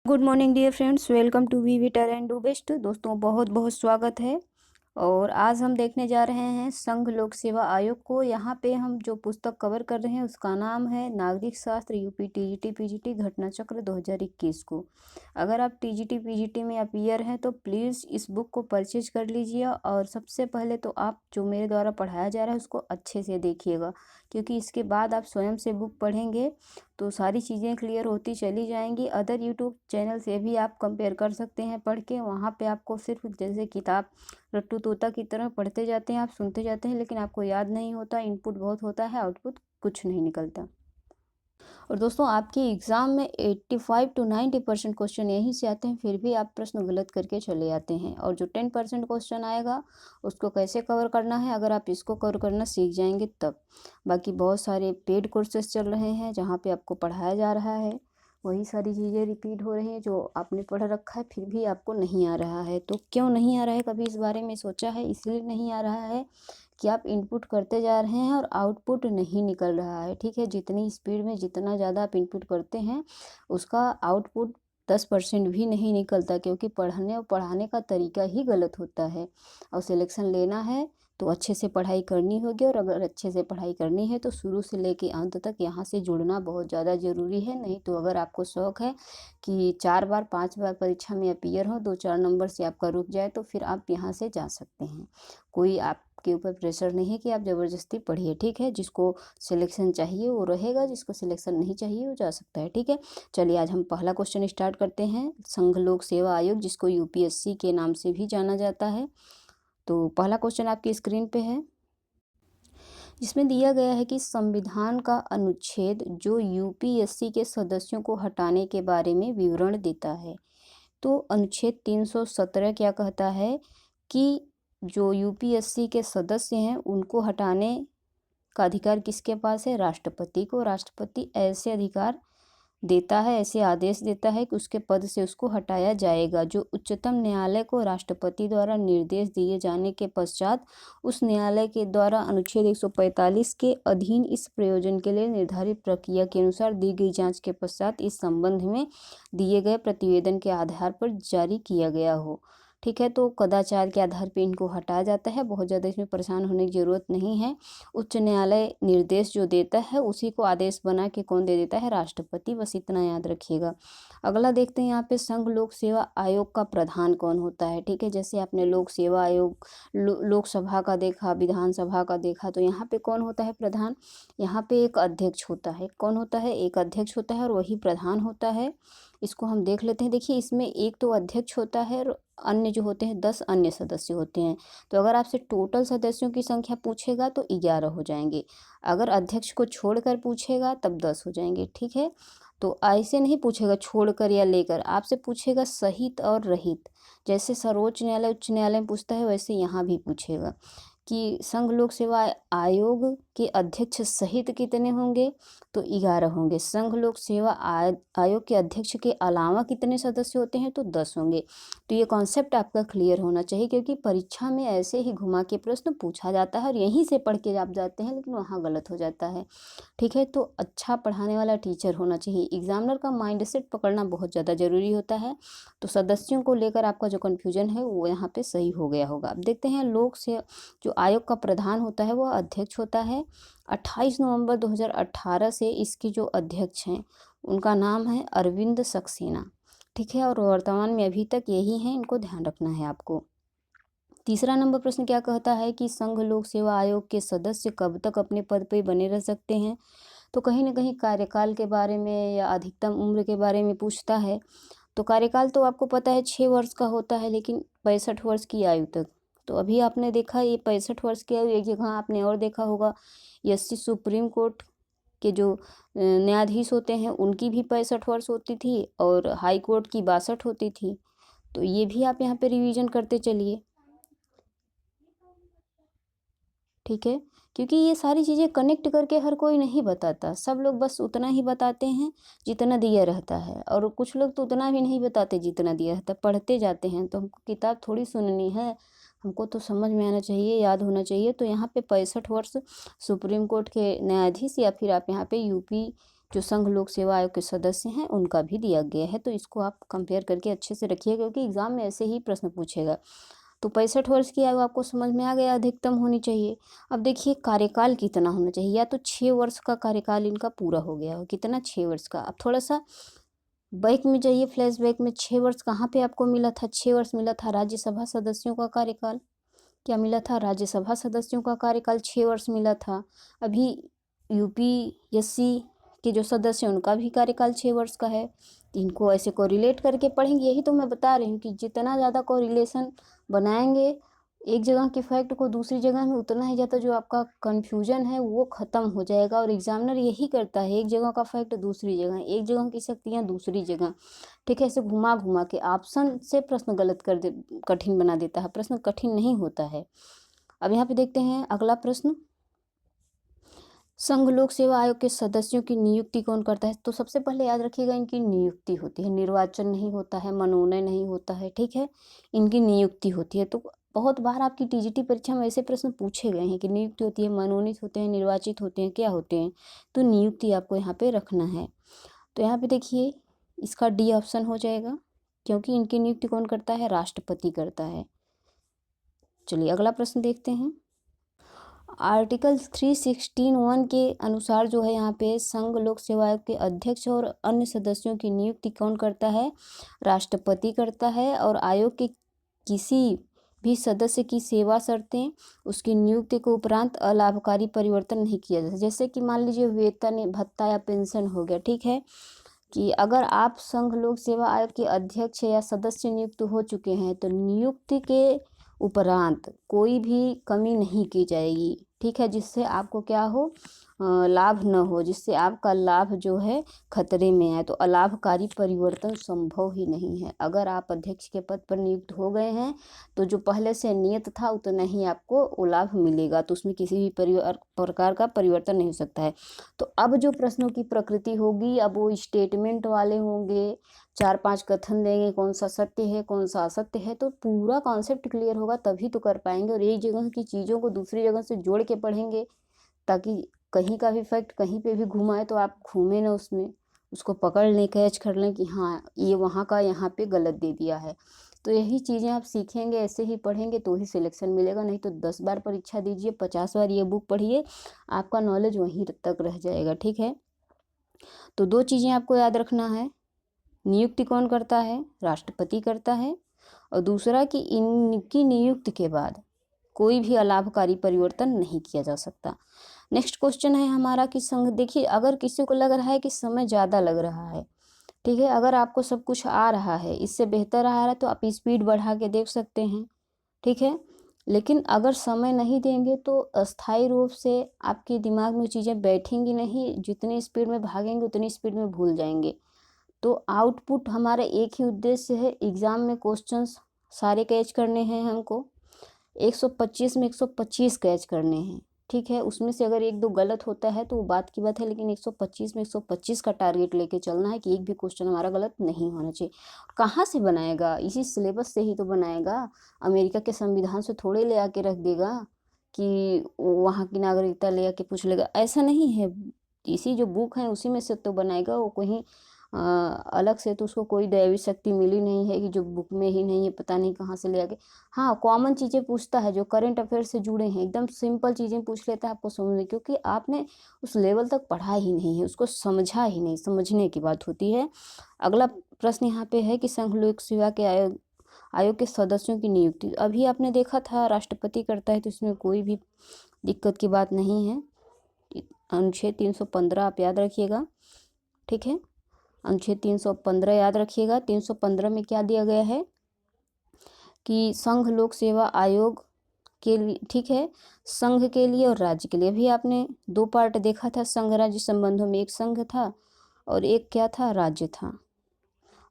Good morning dear friends, welcome to we winter and do best. दोस्तों बहुत बहुत स्वागत है। और आज हम देखने जा रहे हैं संघ लोक सेवा आयोग को। यहाँ पे हम जो पुस्तक कवर कर रहे हैं उसका नाम है नागरिक शास्त्र यूपी टीजीटी पीजीटी घटना चक्र 2021 को। अगर आप टीजीटी पीजीटी में अपीयर हैं तो प्लीज़ इस बुक को परचेज कर लीजिए। और सबसे पहले तो आप जो मेरे द्वारा पढ़ाया जा रहा है उसको अच्छे से देखिएगा, क्योंकि इसके बाद आप स्वयं से बुक पढ़ेंगे तो सारी चीज़ें क्लियर होती चली जाएंगी। अदर यूट्यूब चैनल से भी आप कंपेयर कर सकते हैं पढ़ के। वहाँ पे आपको सिर्फ जैसे किताब रट्टू तोता की तरह पढ़ते जाते हैं, आप सुनते जाते हैं, लेकिन आपको याद नहीं होता, इनपुट बहुत होता है, आउटपुट कुछ नहीं निकलता। और दोस्तों आपके एग्ज़ाम में 85 to 90% क्वेश्चन यहीं से आते हैं, फिर भी आप प्रश्न गलत करके चले आते हैं। और जो 10% क्वेश्चन आएगा उसको कैसे कवर करना है, अगर आप इसको कवर करना सीख जाएंगे तब। बाकी बहुत सारे पेड कोर्सेज चल रहे हैं जहाँ पे आपको पढ़ाया जा रहा है, वही सारी चीज़ें रिपीट हो रही हैं जो आपने पढ़ रखा है, फिर भी आपको नहीं आ रहा है। तो क्यों नहीं आ रहा है, कभी इस बारे में सोचा है? इसलिए नहीं आ रहा है कि आप इनपुट करते जा रहे हैं और आउटपुट नहीं निकल रहा है। ठीक है, जितनी स्पीड में जितना ज़्यादा आप इनपुट करते हैं उसका आउटपुट 10% भी नहीं निकलता, क्योंकि पढ़ने और पढ़ाने का तरीका ही गलत होता है। और सिलेक्शन लेना है तो अच्छे से पढ़ाई करनी होगी, और अगर अच्छे से पढ़ाई करनी है तो शुरू से लेके अंत तक यहाँ से जुड़ना बहुत ज़्यादा ज़रूरी है। नहीं तो अगर आपको शौक़ है कि 4 बार 5 बार परीक्षा में अपीयर हो, 2-4 नंबर से आपका रुक जाए, तो फिर आप यहाँ से जा सकते हैं। कोई आपके ऊपर प्रेशर नहीं है कि आप ज़बरदस्ती पढ़िए। ठीक है, जिसको सिलेक्शन चाहिए वो रहेगा, जिसको सिलेक्शन नहीं चाहिए वो जा सकता है। ठीक है, चलिए आज हम पहला क्वेश्चन स्टार्ट करते हैं। संघ लोक सेवा आयोग, जिसको यूपीएससी के नाम से भी जाना जाता है। तो पहला क्वेश्चन आपकी स्क्रीन पे है, जिसमें दिया गया है कि संविधान का अनुच्छेद जो यूपीएससी के सदस्यों को हटाने के बारे में विवरण देता है। तो अनुच्छेद 317 क्या कहता है कि जो यूपीएससी के सदस्य हैं उनको हटाने का अधिकार किसके पास है? राष्ट्रपति को। राष्ट्रपति ऐसे अधिकार देता है, ऐसे आदेश देता है कि उसके पद से उसको हटाया जाएगा। जो उच्चतम न्यायालय को राष्ट्रपति द्वारा निर्देश दिए जाने के पश्चात उस न्यायालय के द्वारा अनुच्छेद 145 के अधीन इस प्रयोजन के लिए निर्धारित प्रक्रिया के अनुसार दी गई जांच के पश्चात इस संबंध में दिए गए प्रतिवेदन के आधार पर जारी किया गया हो। ठीक है, तो कदाचार के आधार पर इनको हटाया जाता है। बहुत ज़्यादा इसमें परेशान होने की ज़रूरत नहीं है। उच्च न्यायालय निर्देश जो देता है उसी को आदेश बना के कौन दे देता है? राष्ट्रपति। बस इतना याद रखिएगा। अगला देखते हैं यहाँ पे संघ लोक सेवा आयोग का प्रधान कौन होता है। ठीक है, जैसे आपने लोक सेवा आयोग लोकसभा का देखा, विधानसभा का देखा, तो यहाँ पे कौन होता है प्रधान? यहाँ पे एक अध्यक्ष होता है। कौन होता है? एक अध्यक्ष होता है और वही प्रधान होता है। इसको हम देख लेते हैं। देखिए, इसमें एक तो अध्यक्ष होता है और अन्य जो होते हैं 10 अन्य सदस्य होते हैं। तो अगर आपसे टोटल सदस्यों की संख्या पूछेगा तो 11 हो जाएंगे। अगर अध्यक्ष को छोड़कर पूछेगा तब 10 हो जाएंगे। ठीक है, तो ऐसे नहीं पूछेगा छोड़कर या लेकर, आपसे पूछेगा सहित और रहित। जैसे सर्वोच्च न्यायालय उच्च न्यायालय में पूछता है, वैसे यहाँ भी पूछेगा कि संघ लोक सेवा आयोग के अध्यक्ष सहित कितने होंगे? तो 11 होंगे। संघ लोक सेवा आयोग के अध्यक्ष के अलावा कितने सदस्य होते हैं? तो 10 होंगे। तो ये कॉन्सेप्ट आपका क्लियर होना चाहिए, क्योंकि परीक्षा में ऐसे ही घुमा के प्रश्न पूछा जाता है और यहीं से पढ़ के आप जाते हैं, लेकिन वहाँ गलत हो जाता है। ठीक है, तो अच्छा पढ़ाने वाला टीचर होना चाहिए। एग्जामिनर का माइंड सेट पकड़ना बहुत ज़्यादा ज़रूरी होता है। तो सदस्यों को लेकर आपका जो कन्फ्यूजन है वो यहाँ पे सही हो गया होगा। अब देखते हैं लोक से जो आयोग का प्रधान होता है वह अध्यक्ष होता है। 28 नवंबर 2018 से इसके जो अध्यक्ष हैं उनका नाम है अरविंद सक्सेना। ठीक है, और वर्तमान में अभी तक यही है, इनको ध्यान रखना है आपको। तीसरा नंबर प्रश्न क्या कहता है कि संघ लोक सेवा आयोग के सदस्य कब तक अपने पद पर बने रह सकते हैं? तो कहीं ना कहीं कार्यकाल के बारे में या अधिकतम उम्र के बारे में पूछता है। तो कार्यकाल तो आपको पता है 6 वर्ष का होता है, लेकिन 65 वर्ष की आयु तक। तो अभी आपने देखा ये 65 वर्ष की आयु, एक जगह आपने और देखा होगा एससी सुप्रीम कोर्ट के जो न्यायाधीश होते हैं उनकी भी 65 वर्ष होती थी और हाई कोर्ट की 62 होती थी। तो ये भी आप यहाँ पे रिवीजन करते चलिए। ठीक है, क्योंकि ये सारी चीज़ें कनेक्ट करके हर कोई नहीं बताता। सब लोग बस उतना ही बताते हैं जितना दिया रहता है, और कुछ लोग तो उतना भी नहीं बताते जितना दिया रहता है, पढ़ते जाते हैं। तो हमको किताब थोड़ी सुननी है, हमको तो समझ में आना चाहिए, याद होना चाहिए। तो यहाँ पे 65 वर्ष सुप्रीम कोर्ट के न्यायाधीश, या फिर आप यहाँ पे यूपी जो संघ लोक सेवा आयोग के सदस्य हैं उनका भी दिया गया है। तो इसको आप कंपेयर करके अच्छे से रखिए, क्योंकि एग्जाम में ऐसे ही प्रश्न पूछेगा। तो 65 वर्ष की आयु आपको समझ में आ गया, अधिकतम होनी चाहिए। अब देखिए कार्यकाल कितना होना चाहिए, या तो 6 वर्ष का कार्यकाल इनका पूरा हो गया हो, कितना 6 वर्ष का। अब थोड़ा सा बैक में जाइए, फ्लैशबैक में। 6 वर्ष कहाँ पे आपको मिला था? 6 वर्ष मिला था राज्यसभा सदस्यों का कार्यकाल। क्या मिला था? राज्यसभा सदस्यों का कार्यकाल 6 वर्ष मिला था। अभी यूपीएससी के जो सदस्य हैं उनका भी कार्यकाल 6 वर्ष का है। तो इनको ऐसे कोरिलेट करके पढ़ेंगे। यही तो मैं बता रही हूँ कि जितना ज़्यादा कोरिलेशन बनाएंगे एक जगह के फैक्ट को दूसरी जगह में, उतना ही ज़्यादा जो आपका कन्फ्यूजन है वो ख़त्म हो जाएगा। और एग्जामिनर यही करता है, एक जगह का फैक्ट दूसरी जगह, एक जगह की शक्तियाँ दूसरी जगह, ठीक है, ऐसे घुमा घुमा के ऑप्शन से प्रश्न गलत कर दे, कठिन बना देता है। प्रश्न कठिन नहीं होता है। अब यहाँ पे देखते हैं अगला प्रश्न, संघ लोक सेवा आयोग के सदस्यों की नियुक्ति कौन करता है? तो सबसे पहले याद रखिएगा, इनकी नियुक्ति होती है, निर्वाचन नहीं होता है, मनोनयन नहीं होता है, ठीक है, इनकी नियुक्ति होती है। तो बहुत बार आपकी टीजीटी परीक्षा में ऐसे प्रश्न पूछे गए हैं कि नियुक्ति होती है, मनोनीत होते हैं, निर्वाचित होते हैं, क्या होते हैं? तो नियुक्ति आपको यहाँ पे रखना है। तो यहाँ पे देखिए इसका डी ऑप्शन हो जाएगा, क्योंकि इनकी नियुक्ति कौन करता है? राष्ट्रपति करता है। चलिए अगला प्रश्न देखते हैं। आर्टिकल 316(1) के अनुसार जो है यहाँ पे संघ लोक सेवा आयोग के अध्यक्ष और अन्य सदस्यों की नियुक्ति कौन करता है? राष्ट्रपति करता है। और आयोग के किसी भी सदस्य की सेवा शर्तें उसकी नियुक्ति के उपरांत अलाभकारी परिवर्तन नहीं किया जाता। जैसे कि मान लीजिए वेतन, भत्ता या पेंशन हो गया, ठीक है, कि अगर आप संघ लोक सेवा आयोग के अध्यक्ष या सदस्य नियुक्त हो चुके हैं तो नियुक्ति के उपरांत कोई भी कमी नहीं की जाएगी, ठीक है, जिससे आपको क्या हो, लाभ न हो, जिससे आपका लाभ जो है खतरे में आए। तो अलाभकारी परिवर्तन संभव ही नहीं है। अगर आप अध्यक्ष के पद पर नियुक्त हो गए हैं तो जो पहले से नियत था उतना ही आपको वो लाभ मिलेगा। तो उसमें किसी भी प्रकार का परिवर्तन नहीं हो सकता है। तो अब जो प्रश्नों की प्रकृति होगी, अब वो स्टेटमेंट वाले होंगे, 4-5 कथन देंगे, कौन सा सत्य है कौन सा असत्य है। तो पूरा कॉन्सेप्ट क्लियर होगा तभी तो कर पाएंगे। और एक जगह की चीज़ों को दूसरी जगह से जोड़ के पढ़ेंगे, ताकि कहीं का भी फैक्ट कहीं पे भी घुमाए तो आप घूमे ना उसमें, उसको पकड़ लें, कैच कर लें कि हाँ ये वहाँ का यहाँ पे गलत दे दिया है। तो यही चीज़ें आप सीखेंगे, ऐसे ही पढ़ेंगे तो ही सिलेक्शन मिलेगा। नहीं तो 10 बार परीक्षा दीजिए, 50 बार ये बुक पढ़िए, आपका नॉलेज वहीं तक रह जाएगा, ठीक है। तो 2 चीज़ें आपको याद रखना है, नियुक्ति कौन करता है? राष्ट्रपति करता है। और दूसरा कि इनकी नियुक्ति के बाद कोई भी अलाभकारी परिवर्तन नहीं किया जा सकता। नेक्स्ट क्वेश्चन है हमारा कि संघ, देखिए अगर किसी को लग रहा है कि समय ज़्यादा लग रहा है, ठीक है, अगर आपको सब कुछ आ रहा है, इससे बेहतर आ रहा है तो आप स्पीड बढ़ा के देख सकते हैं, ठीक है। लेकिन अगर समय नहीं देंगे तो अस्थायी रूप से आपके दिमाग में चीज़ें बैठेंगी नहीं, जितनी स्पीड में भागेंगे उतनी स्पीड में भूल जाएंगे। तो आउटपुट हमारा एक ही उद्देश्य है, एग्ज़ाम में क्वेश्चंस सारे कैच करने हैं हमको। 125 में 125 कैच करने हैं, ठीक है। उसमें से अगर 1-2 गलत होता है तो वो बात की बात है, लेकिन 125 में 125 का टारगेट लेके चलना है कि एक भी क्वेश्चन हमारा गलत नहीं होना चाहिए। कहाँ से बनाएगा? इसी सिलेबस से ही तो बनाएगा। अमेरिका के संविधान से थोड़े ले आके रख देगा कि वहाँ की नागरिकता ले आके पूछ लेगा, ऐसा नहीं है। इसी जो बुक है उसी में से तो बनाएगा वो, कहीं अलग से तो उसको कोई दैवी शक्ति मिली नहीं है कि जो बुक में ही नहीं है, पता नहीं कहाँ से ले आके। हाँ, कॉमन चीज़ें पूछता है जो करंट अफेयर से जुड़े हैं, एकदम सिंपल चीज़ें पूछ लेता है आपको समझने, क्योंकि आपने उस लेवल तक पढ़ा ही नहीं है, उसको समझा ही नहीं, समझने की बात होती है। अगला प्रश्न यहाँ पे है कि संघ लोक सेवा के आयोग के सदस्यों की नियुक्ति, अभी आपने देखा था राष्ट्रपति करता है, तो इसमें कोई भी दिक्कत की बात नहीं है। अनुच्छेद 315 आप याद रखिएगा, ठीक है, अनुच्छेद 315 याद रखिएगा। 315 में क्या दिया गया है कि संघ लोक सेवा आयोग के लिए, ठीक है, संघ के लिए और राज्य के लिए। अभी आपने 2 पार्ट देखा था संघ राज्य संबंधों में, एक संघ था और एक क्या था, राज्य था।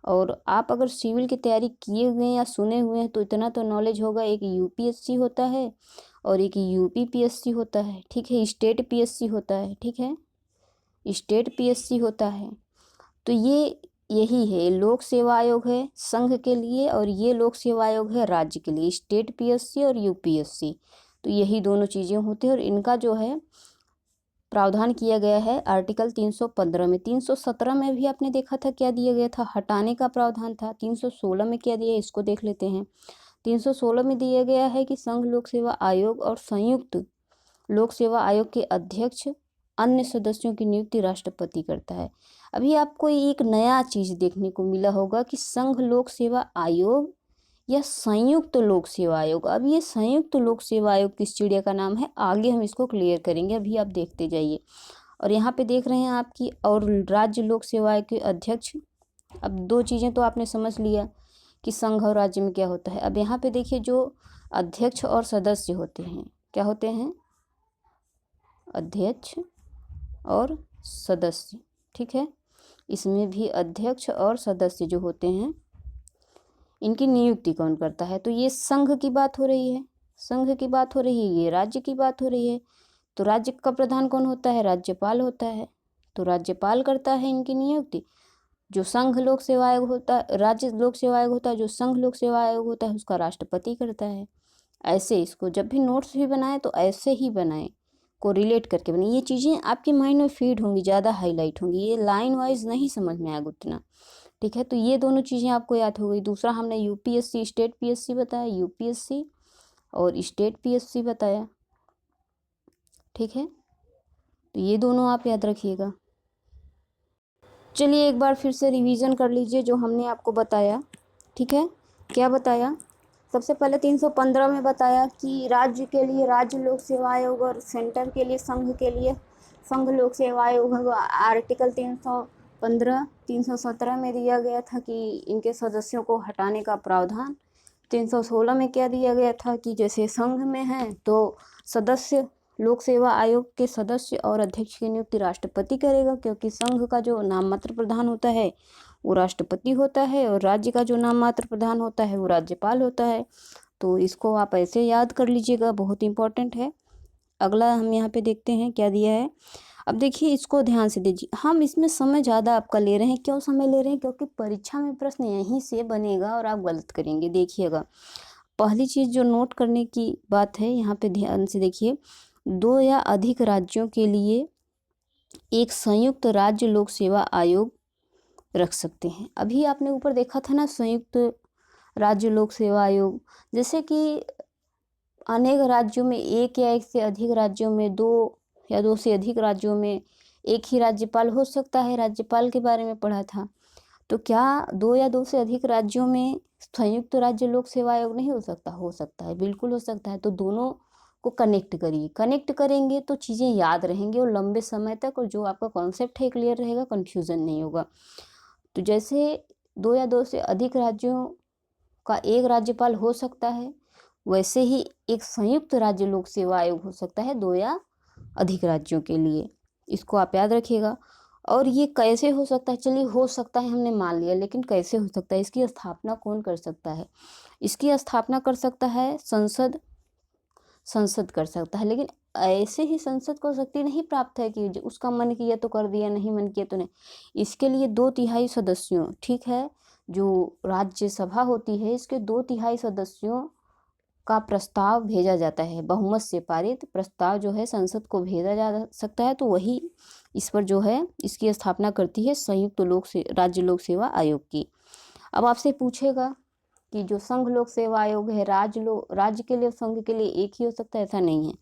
और आप अगर सिविल की तैयारी किए हुए हैं या सुने हुए हैं तो इतना तो नॉलेज होगा, एक यूपीएससी होता है और एक यूपीपीएससी होता है, ठीक है, स्टेट पीएससी होता है, ठीक है, स्टेट पीएससी होता है। तो ये यही है, लोक सेवा आयोग है संघ के लिए और ये लोक सेवा आयोग है राज्य के लिए, स्टेट पीएससी और यूपीएससी। तो यही दोनों चीज़ें होती हैं और इनका जो है प्रावधान किया गया है आर्टिकल 315 में। 317 में भी आपने देखा था क्या दिया गया था, हटाने का प्रावधान था। 316 में क्या दिया है इसको देख लेते हैं। 316 में दिया गया है कि संघ लोक सेवा आयोग और संयुक्त लोक सेवा आयोग के अध्यक्ष अन्य सदस्यों की नियुक्ति राष्ट्रपति करता है। अभी आपको एक नया चीज देखने को मिला होगा कि संघ लोक सेवा आयोग या संयुक्त लोक सेवा आयोग। अब ये संयुक्त लोक सेवा आयोग किस चिड़िया का नाम है, आगे हम इसको क्लियर करेंगे, अभी आप देखते जाइए। और यहाँ पे देख रहे हैं आपकी और राज्य लोक सेवा आयोग के अध्यक्ष। अब दो चीज़ें तो आपने समझ लिया कि संघ और राज्य में क्या होता है। अब यहाँ पे देखिए जो अध्यक्ष और सदस्य होते हैं, क्या होते हैं, अध्यक्ष और सदस्य, ठीक है। इसमें भी अध्यक्ष और सदस्य जो होते हैं इनकी नियुक्ति कौन करता है, तो ये संघ की बात हो रही है, संघ की बात हो रही है, ये राज्य की बात हो रही है। तो राज्य का प्रधान कौन होता है, राज्यपाल होता है, तो राज्यपाल करता है इनकी नियुक्ति। जो संघ लोक सेवा आयोग होता है, राज्य लोक सेवा आयोग होता है, जो संघ लोक सेवा आयोग होता है उसका राष्ट्रपति करता है। ऐसे इसको जब भी नोट्स भी बनाए तो ऐसे ही बनाए, को रिलेट करके बने। ये चीज़ें आपके माइंड में फीड होंगी, ज़्यादा हाईलाइट होंगी, ये लाइन वाइज नहीं समझ में आएगा उतना, ठीक है। तो ये दोनों चीज़ें आपको याद हो गई। दूसरा हमने यूपीएससी स्टेट पीएससी बताया, यूपीएससी और स्टेट पीएससी बताया, ठीक है। तो ये दोनों आप याद रखिएगा। चलिए एक बार फिर से रिवीजन कर लीजिए जो हमने आपको बताया, ठीक है। क्या बताया, सबसे पहले 315 में बताया कि राज्य के लिए राज्य लोक सेवा आयोग और सेंटर के लिए संघ लोक सेवा आयोग। आर्टिकल 315 317 में दिया गया था कि इनके सदस्यों को हटाने का प्रावधान। 316 में क्या दिया गया था कि जैसे संघ में है तो सदस्य लोक सेवा आयोग के सदस्य और अध्यक्ष की नियुक्ति राष्ट्रपति करेगा, क्योंकि संघ का जो नाम मात्र प्रधान होता है वो राष्ट्रपति होता है और राज्य का जो नाम मात्र प्रधान होता है वो राज्यपाल होता है। तो इसको आप ऐसे याद कर लीजिएगा, बहुत इंपॉर्टेंट है। अगला हम यहाँ पे देखते हैं क्या दिया है। अब देखिए इसको ध्यान से दीजिए, हम इसमें समय ज़्यादा आपका ले रहे हैं। क्यों समय ले रहे हैं, क्योंकि परीक्षा में प्रश्न यहीं से बनेगा और आप गलत करेंगे। देखिएगा पहली चीज़ जो नोट करने की बात है, यहाँ पे ध्यान से देखिए, 2 या अधिक राज्यों के लिए एक संयुक्त राज्य लोक सेवा आयोग रख सकते हैं। अभी आपने ऊपर देखा था ना संयुक्त राज्य लोक सेवा आयोग, जैसे कि अनेक राज्यों में एक या एक से अधिक राज्यों में 2 या 2 से अधिक राज्यों में एक ही राज्यपाल हो सकता है। राज्यपाल के बारे में पढ़ा था। तो क्या 2 या 2 से अधिक राज्यों में संयुक्त राज्य लोक सेवा आयोग नहीं हो सकता, हो सकता है, बिल्कुल हो सकता है। तो दोनों को कनेक्ट करिए, कनेक्ट करेंगे तो चीज़ें याद रहेंगी और लंबे समय तक, और जो आपका कॉन्सेप्ट है क्लियर रहेगा, कन्फ्यूज़न नहीं होगा। तो जैसे 2 या 2 से अधिक राज्यों का एक राज्यपाल हो सकता है, वैसे ही एक संयुक्त राज्य लोक सेवा आयोग हो सकता है 2 या अधिक राज्यों के लिए। इसको आप याद रखिएगा। और ये कैसे हो सकता है, चलिए हो सकता है हमने मान लिया, लेकिन कैसे हो सकता है, इसकी स्थापना कौन कर सकता है, इसकी स्थापना कर सकता है संसद कर सकता है। लेकिन ऐसे ही संसद को शक्ति नहीं प्राप्त है कि उसका मन किया तो कर दिया, नहीं मन किया तो नहीं। इसके लिए 2/3 सदस्यों, ठीक है, जो राज्यसभा होती है इसके 2/3 सदस्यों का प्रस्ताव भेजा जाता है। बहुमत से पारित प्रस्ताव जो है संसद को भेजा जा सकता है, तो वही इस पर जो है इसकी स्थापना करती है संयुक्त राज्य लोक सेवा आयोग की। अब आपसे पूछेगा कि जो संघ लोक सेवा आयोग है राज्य के लिए, संघ के लिए एक ही हो सकता है, ऐसा नहीं है।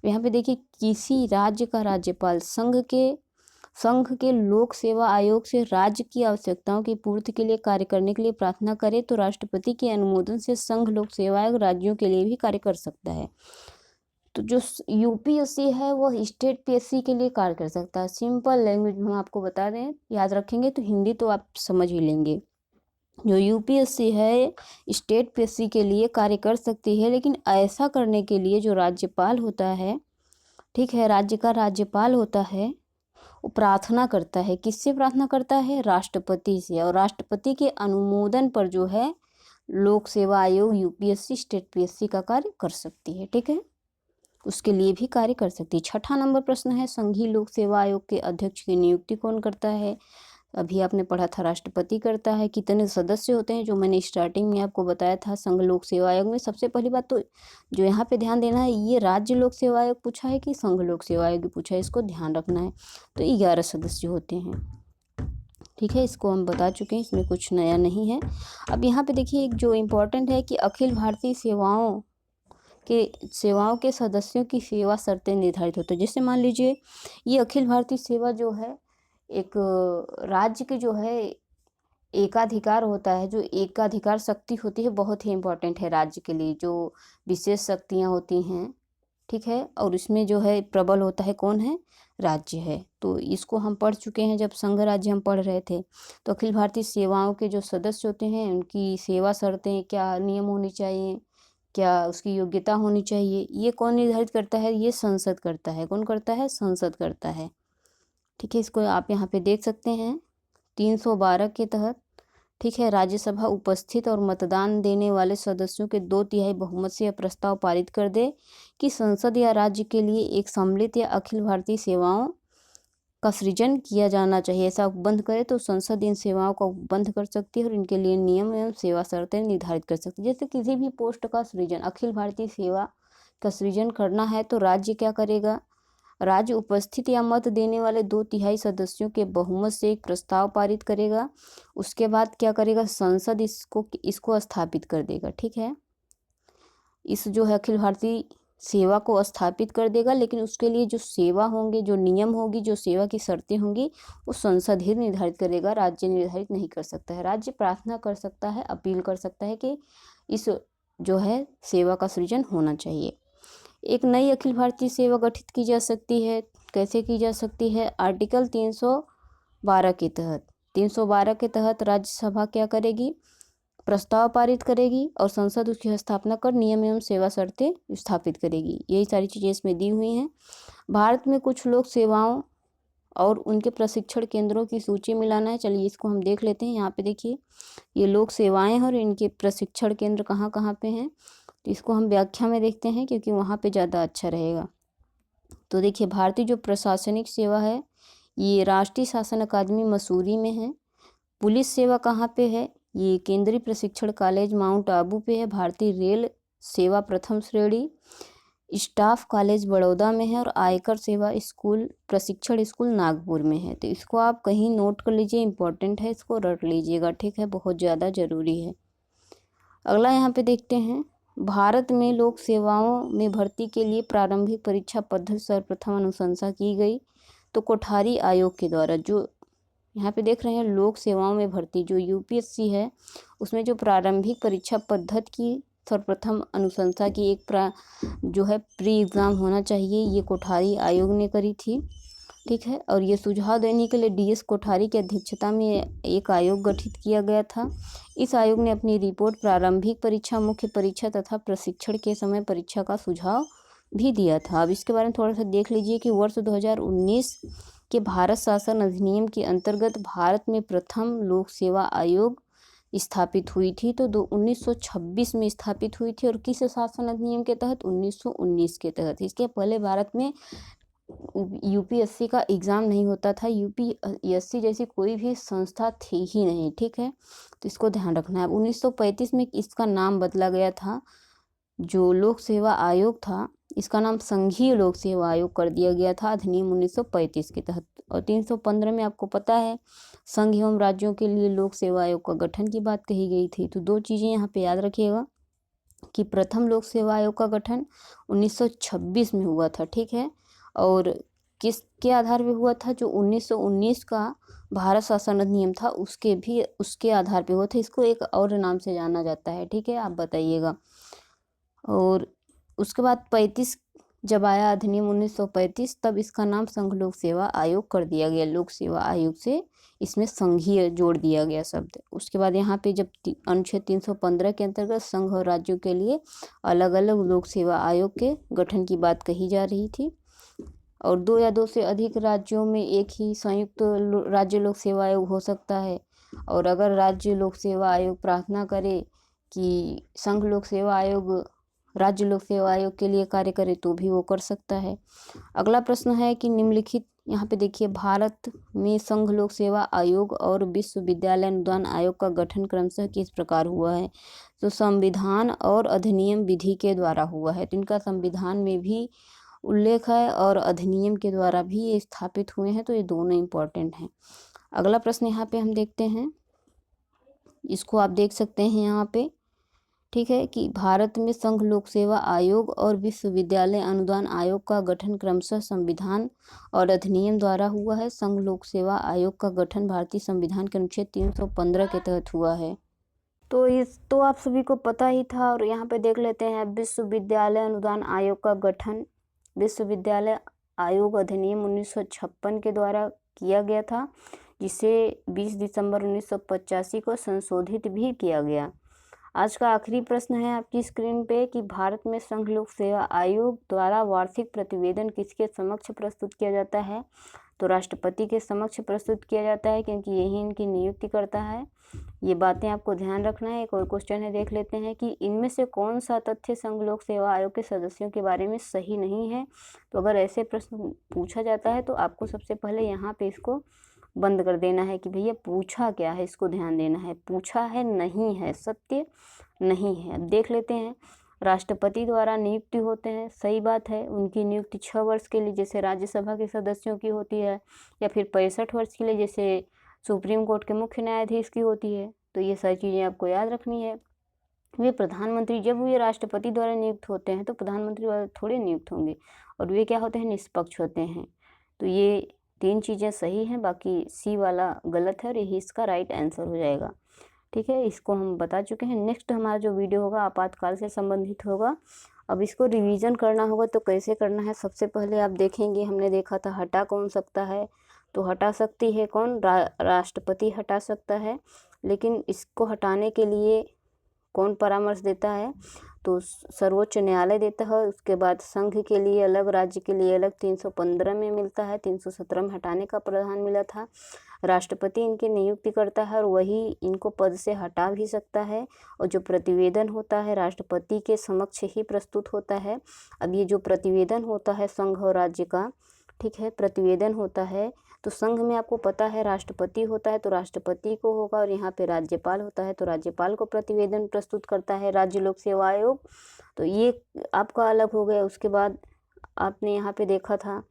यहाँ पे देखिए, किसी राज्य का राज्यपाल संघ के लोक सेवा आयोग से राज्य की आवश्यकताओं की पूर्ति के लिए कार्य करने के लिए प्रार्थना करे तो राष्ट्रपति के अनुमोदन से संघ लोक सेवा आयोग राज्यों के लिए भी कार्य कर सकता है। तो जो यूपीएससी है वो स्टेट पीएससी के लिए कार्य कर सकता है। सिंपल लैंग्वेज में हम आपको बता दें, याद रखेंगे तो हिंदी तो आप समझ ही लेंगे। जो यूपीएससी है स्टेट पीएससी के लिए कार्य कर सकती है, लेकिन ऐसा करने के लिए जो राज्यपाल होता है, ठीक है, राज्य का राज्यपाल होता है, वो प्रार्थना करता है। किससे प्रार्थना करता है, राष्ट्रपति से। और राष्ट्रपति के अनुमोदन पर जो है लोक सेवा आयोग यूपीएससी स्टेट पीएससी का कार्य कर सकती है, ठीक है, उसके लिए भी कार्य कर सकती है। 6ठा नंबर प्रश्न है, संघीय लोक सेवा आयोग के अध्यक्ष की नियुक्ति कौन करता है। अभी आपने पढ़ा था राष्ट्रपति करता है। कितने सदस्य होते हैं, जो मैंने स्टार्टिंग में आपको बताया था संघ लोक सेवा आयोग में। सबसे पहली बात तो जो यहाँ पे ध्यान देना है, ये राज्य लोक सेवा आयोग पूछा है कि संघ लोक सेवा आयोग पूछा है, इसको ध्यान रखना है। तो 11 सदस्य होते हैं, ठीक है, इसको हम बता चुके हैं, इसमें कुछ नया नहीं है। अब यहाँ पे देखिए एक जो इम्पोर्टेंट है कि अखिल भारतीय सेवाओं के सदस्यों की सेवा शर्तें निर्धारित होती है। जैसे मान लीजिए ये अखिल भारतीय सेवा जो है एक राज्य के जो है एकाधिकार होता है, जो एकाधिकार शक्ति होती है, बहुत ही इम्पोर्टेंट है राज्य के लिए, जो विशेष शक्तियाँ होती हैं, ठीक है। और इसमें जो है प्रबल होता है, कौन है, राज्य है। तो इसको हम पढ़ चुके हैं जब संघ राज्य हम पढ़ रहे थे। तो अखिल भारतीय सेवाओं के जो सदस्य होते हैं उनकी सेवा शर्तें, क्या नियम होनी चाहिए, क्या उसकी योग्यता होनी चाहिए, ये कौन निर्धारित करता है, ये संसद करता है। कौन करता है, संसद करता है, ठीक है। इसको आप यहाँ पे देख सकते हैं 312 के तहत, ठीक है, राज्यसभा उपस्थित और मतदान देने वाले सदस्यों के 2/3 बहुमत से यह प्रस्ताव पारित कर दे कि संसद या राज्य के लिए एक सम्मिलित या अखिल भारतीय सेवाओं का सृजन किया जाना चाहिए। ऐसा उपबंध करे तो संसद इन सेवाओं का उपबंध कर सकती है और इनके लिए नियम एवं सेवा शर्तें निर्धारित कर सकती है। जैसे किसी भी पोस्ट का सृजन, अखिल भारतीय सेवा का सृजन करना है तो राज्य क्या करेगा, राज्य उपस्थित या मत देने वाले 2/3 सदस्यों के बहुमत से एक प्रस्ताव पारित करेगा। उसके बाद क्या करेगा, संसद इसको स्थापित कर देगा, ठीक है। इस जो है अखिल भारतीय सेवा को स्थापित कर देगा, लेकिन उसके लिए जो सेवा होंगे, जो नियम होगी, जो सेवा की शर्तें होंगी, वो संसद ही निर्धारित करेगा, राज्य निर्धारित नहीं कर सकता है। राज्य प्रार्थना कर सकता है, अपील कर सकता है कि इस जो है सेवा का सृजन होना चाहिए। एक नई अखिल भारतीय सेवा गठित की जा सकती है, कैसे की जा सकती है, आर्टिकल 312 के तहत। 312 के तहत राज्यसभा क्या करेगी, प्रस्ताव पारित करेगी और संसद उसकी स्थापना कर नियम एवं सेवा शर्तें स्थापित करेगी। यही सारी चीज़ें इसमें दी हुई हैं। भारत में कुछ लोक सेवाओं और उनके प्रशिक्षण केंद्रों की सूची मिलाना है। चलिए इसको हम देख लेते हैं। यहाँ पे देखिए ये लोक सेवाएं हैं और इनके प्रशिक्षण केंद्र कहाँ कहाँ पे हैं, तो इसको हम व्याख्या में देखते हैं क्योंकि वहाँ पे ज़्यादा अच्छा रहेगा। तो देखिए भारतीय जो प्रशासनिक सेवा है ये राष्ट्रीय शासन अकादमी मसूरी में है। पुलिस सेवा कहाँ पे है, ये केंद्रीय प्रशिक्षण कॉलेज माउंट आबू पे है। भारतीय रेल सेवा प्रथम श्रेणी स्टाफ कॉलेज बड़ौदा में है और आयकर सेवा स्कूल प्रशिक्षण स्कूल नागपुर में है। तो इसको आप कहीं नोट कर लीजिए, इंपॉर्टेंट है, इसको रट लीजिएगा, ठीक है, बहुत ज़्यादा ज़रूरी है। अगला यहाँ पे देखते हैं, भारत में लोक सेवाओं में भर्ती के लिए प्रारंभिक परीक्षा पद्धति सर्वप्रथम अनुशंसा की गई तो कोठारी आयोग के द्वारा। जो यहाँ पे देख रहे हैं लोक सेवाओं में भर्ती, जो यूपीएससी है उसमें जो प्रारंभिक परीक्षा पद्धति की सर्वप्रथम अनुशंसा की एक जो है प्री एग्ज़ाम होना चाहिए, ये कोठारी आयोग ने करी थी, ठीक है। और ये सुझाव देने के लिए डीएस कोठारी की अध्यक्षता में एक आयोग गठित किया गया था। इस आयोग ने अपनी रिपोर्ट प्रारंभिक परीक्षा, मुख्य परीक्षा तथा प्रशिक्षण के समय परीक्षा का सुझाव भी दिया था। अब इसके बारे में थोड़ा सा देख लीजिए कि वर्ष 2019 के भारत शासन अधिनियम के अंतर्गत भारत में प्रथम लोक सेवा आयोग स्थापित हुई थी। तो 1926 में स्थापित हुई थी और किस शासन अधिनियम के तहत, 1919 के तहत। इसके पहले भारत में यूपीएससी का एग्ज़ाम नहीं होता था, यूपीएससी जैसी कोई भी संस्था थी ही नहीं, ठीक है, तो इसको ध्यान रखना है। 1935 में इसका नाम बदला गया था, जो लोक सेवा आयोग था इसका नाम संघीय लोक सेवा आयोग कर दिया गया था अधिनियम 1935 के तहत। और 315 में आपको पता है संघ एवं राज्यों के लिए लोक सेवा आयोग का गठन की बात कही गई थी। तो दो चीज़ें यहाँ पे याद रखिएगा कि प्रथम लोक सेवा आयोग का गठन 1926 में हुआ था, ठीक है, और किसके आधार पे हुआ था, जो 1919 का भारत शासन अधिनियम था उसके आधार पे हुआ था। इसको एक और नाम से जाना जाता है, ठीक है, आप बताइएगा। और उसके बाद 35 जब आया अधिनियम 1935, तब इसका नाम संघ लोक सेवा आयोग कर दिया गया। लोक सेवा आयोग से इसमें संघीय जोड़ दिया गया शब्द। उसके बाद यहाँ पे जब अनुच्छेद 315 के अंतर्गत संघ और राज्यों के लिए अलग अलग लोक सेवा आयोग के गठन की बात कही जा रही थी। और 2 या 2 से अधिक राज्यों में एक ही संयुक्त राज्य लोक सेवा आयोग हो सकता है। और अगर राज्य लोक सेवा आयोग प्रार्थना करे कि संघ लोक सेवा आयोग राज्य लोक सेवा आयोग के लिए कार्य करे तो भी वो कर सकता है। अगला प्रश्न है कि निम्नलिखित यहाँ पे देखिए, भारत में संघ लोक सेवा आयोग और विश्वविद्यालय अनुदान आयोग का गठन क्रमशः किस प्रकार हुआ है? तो संविधान और अधिनियम विधि के द्वारा हुआ है। तो इनका संविधान में भी उल्लेख है और अधिनियम के द्वारा भी ये स्थापित हुए हैं, तो ये दोनों इम्पोर्टेंट हैं। अगला प्रश्न यहाँ पे हम देखते हैं, इसको आप देख सकते हैं यहाँ पे, ठीक है, कि भारत में संघ लोक सेवा आयोग और विश्वविद्यालय अनुदान आयोग का गठन क्रमशः संविधान और अधिनियम द्वारा हुआ है। संघ लोक सेवा आयोग का गठन भारतीय संविधान के अनुच्छेद 315 के तहत हुआ है। तो आप सभी को पता ही था। और यहाँ पे देख लेते हैं, विश्वविद्यालय अनुदान आयोग का गठन विश्वविद्यालय आयोग अधिनियम 1956 के द्वारा किया गया था, जिसे 20 दिसंबर 1985 को संशोधित भी किया गया। आज का आखिरी प्रश्न है आपकी स्क्रीन पे कि भारत में संघ लोक सेवा आयोग द्वारा वार्षिक प्रतिवेदन किसके समक्ष प्रस्तुत किया जाता है? तो राष्ट्रपति के समक्ष प्रस्तुत किया जाता है, क्योंकि यही इनकी नियुक्ति करता है। ये बातें आपको ध्यान रखना है। एक और क्वेश्चन है, देख लेते हैं कि इनमें से कौन सा तथ्य संघ लोक सेवा आयोग के सदस्यों के बारे में सही नहीं है? तो अगर ऐसे प्रश्न पूछा जाता है तो आपको सबसे पहले यहाँ पे इसको बंद कर देना है कि भैया पूछा क्या है, इसको ध्यान देना है। पूछा है नहीं है, सत्य नहीं है। अब देख लेते हैं, राष्ट्रपति द्वारा नियुक्ति होते हैं, सही बात है। उनकी नियुक्ति 6 वर्ष के लिए जैसे राज्यसभा के सदस्यों की होती है, या फिर 65 वर्ष के लिए जैसे सुप्रीम कोर्ट के मुख्य न्यायाधीश की होती है। तो ये सारी चीज़ें आपको याद रखनी है। वे प्रधानमंत्री, जब वे राष्ट्रपति द्वारा नियुक्त होते हैं तो प्रधानमंत्री द्वारा थोड़े नियुक्त होंगे, और वे क्या होते हैं, निष्पक्ष होते हैं। तो ये 3 चीज़ें सही हैं, बाकी सी वाला गलत है, और यही इसका राइट आंसर हो जाएगा। ठीक है, इसको हम बता चुके हैं। नेक्स्ट हमारा जो वीडियो होगा आपातकाल से संबंधित होगा। अब इसको रिवीजन करना होगा, तो कैसे करना है? सबसे पहले आप देखेंगे, हमने देखा था हटा कौन सकता है, तो हटा सकती है कौन? राष्ट्रपति हटा सकता है। लेकिन इसको हटाने के लिए कौन परामर्श देता है? तो सर्वोच्च न्यायालय देता है। उसके बाद संघ के लिए अलग, राज्य के लिए अलग 315 में मिलता है। 317 में हटाने का प्रावधान मिला था। राष्ट्रपति इनकी नियुक्ति करता है और वही इनको पद से हटा भी सकता है। और जो प्रतिवेदन होता है राष्ट्रपति के समक्ष ही प्रस्तुत होता है। अब ये जो प्रतिवेदन होता है संघ और राज्य का, ठीक है, प्रतिवेदन होता है, तो संघ में आपको पता है राष्ट्रपति होता है तो राष्ट्रपति को होगा, और यहाँ पे राज्यपाल होता है तो राज्यपाल को प्रतिवेदन प्रस्तुत करता है राज्य लोक सेवा आयोग। तो ये आपका अलग हो गया। उसके बाद आपने यहाँ पे देखा था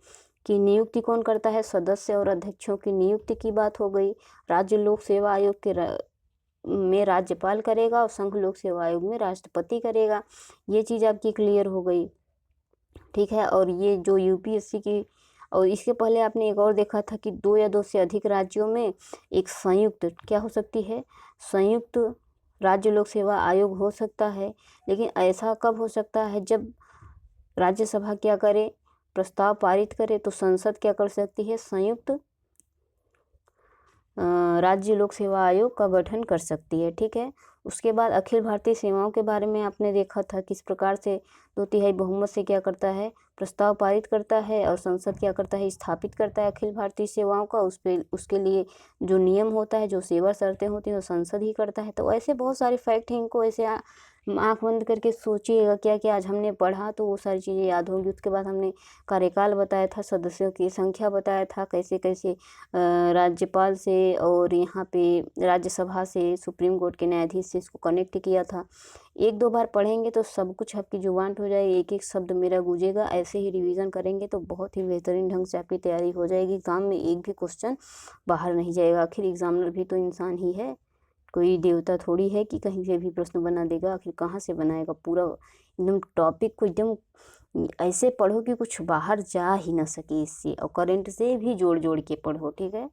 कि नियुक्ति कौन करता है? सदस्य और अध्यक्षों की नियुक्ति की बात हो गई। राज्य लोक सेवा आयोग के में राज्यपाल करेगा और संघ लोक सेवा आयोग में राष्ट्रपति करेगा। ये चीज़ आपकी क्लियर हो गई, ठीक है। और ये जो यूपीएससी की, और इसके पहले आपने एक और देखा था कि 2 या 2 से अधिक राज्यों में एक संयुक्त क्या हो सकती है? संयुक्त राज्य लोक सेवा आयोग हो सकता है। लेकिन ऐसा कब हो सकता है? जब राज्यसभा क्या करे? प्रस्ताव पारित करे। तो संसद क्या कर सकती है? संयुक्त राज्य लोक सेवा आयोग का गठन कर सकती है, ठीक है। उसके बाद अखिल भारतीय सेवाओं के बारे में आपने देखा था किस प्रकार से 2/3 बहुमत से क्या करता है? प्रस्ताव पारित करता है, और संसद क्या करता है? स्थापित करता है अखिल भारतीय सेवाओं का। उसके लिए जो नियम होता है, जो सेवा शर्तें होती हैं, वो संसद ही करता है। तो ऐसे बहुत सारे फैक्ट हैं, इनको ऐसे आँख बंद करके सोचिएगा क्या क्या आज हमने पढ़ा, तो वो सारी चीज़ें याद होंगी। उसके बाद हमने कार्यकाल बताया था, सदस्यों की संख्या बताया था, कैसे कैसे राज्यपाल से और यहाँ पे राज्यसभा से, सुप्रीम कोर्ट के न्यायाधीश से इसको कनेक्ट किया था। 1-2 बार पढ़ेंगे तो सब कुछ आपकी जुबान पे हो जाएगी, एक एक शब्द मेरा गूंजेगा। ऐसे ही रिवीजन करेंगे तो बहुत ही बेहतरीन ढंग से आपकी तैयारी हो जाएगी। एग्ज़ाम में एक भी क्वेश्चन बाहर नहीं जाएगा। आखिर एग्जामिनर भी तो इंसान ही है, कोई देवता थोड़ी है कि कहीं से भी प्रश्न बना देगा। आखिर कहाँ से बनाएगा? पूरा एकदम टॉपिक को एकदम ऐसे पढ़ो कि कुछ बाहर जा ही ना सके इससे, और करंट से भी जोड़ जोड़ के पढ़ो, ठीक है।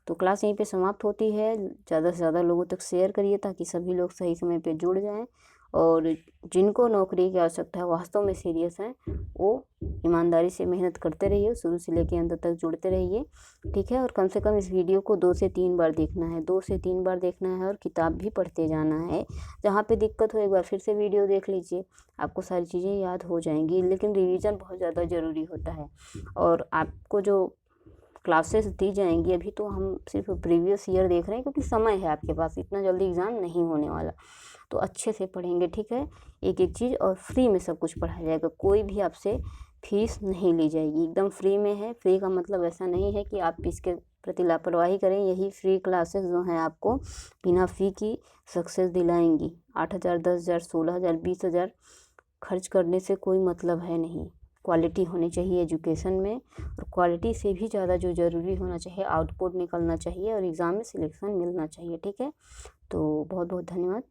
तो क्लास यहीं पे समाप्त होती है। ज़्यादा से ज़्यादा लोगों तक शेयर करिए ताकि सभी लोग सही समय पे जुड़ जाएं, और जिनको नौकरी की आवश्यकता है, वास्तव में सीरियस हैं, वो ईमानदारी से मेहनत करते रहिए, शुरू से लेकर अंत तक जुड़ते रहिए, ठीक है। और कम से कम इस वीडियो को 2 से 3 बार देखना है, 2 से 3 बार देखना है, और किताब भी पढ़ते जाना है। जहाँ पे दिक्कत हो एक बार फिर से वीडियो देख लीजिए, आपको सारी चीज़ें याद हो जाएंगी। लेकिन रिवीजन बहुत ज़्यादा ज़रूरी होता है। और आपको जो क्लासेस दी जाएंगी, अभी तो हम सिर्फ प्रीवियस ईयर देख रहे हैं क्योंकि समय है आपके पास, इतना जल्दी एग्ज़ाम नहीं होने वाला। तो अच्छे से पढ़ेंगे, ठीक है, एक एक चीज़, और फ्री में सब कुछ पढ़ाया जाएगा। कोई भी आपसे फीस नहीं ली जाएगी, एकदम फ्री में है। फ्री का मतलब ऐसा नहीं है कि आप इसके प्रति लापरवाही करें। यही फ्री क्लासेस जो हैं आपको बिना फ़ी की सक्सेस दिलाएंगी। 8,000, 10,000, 16,000, 20,000 खर्च करने से कोई मतलब है नहीं। क्वालिटी होनी चाहिए एजुकेशन में, और क्वालिटी से भी ज़्यादा जो ज़रूरी होना चाहिए, आउटपुट निकलना चाहिए और एग्ज़ाम में सिलेक्शन मिलना चाहिए। ठीक है, तो बहुत बहुत धन्यवाद।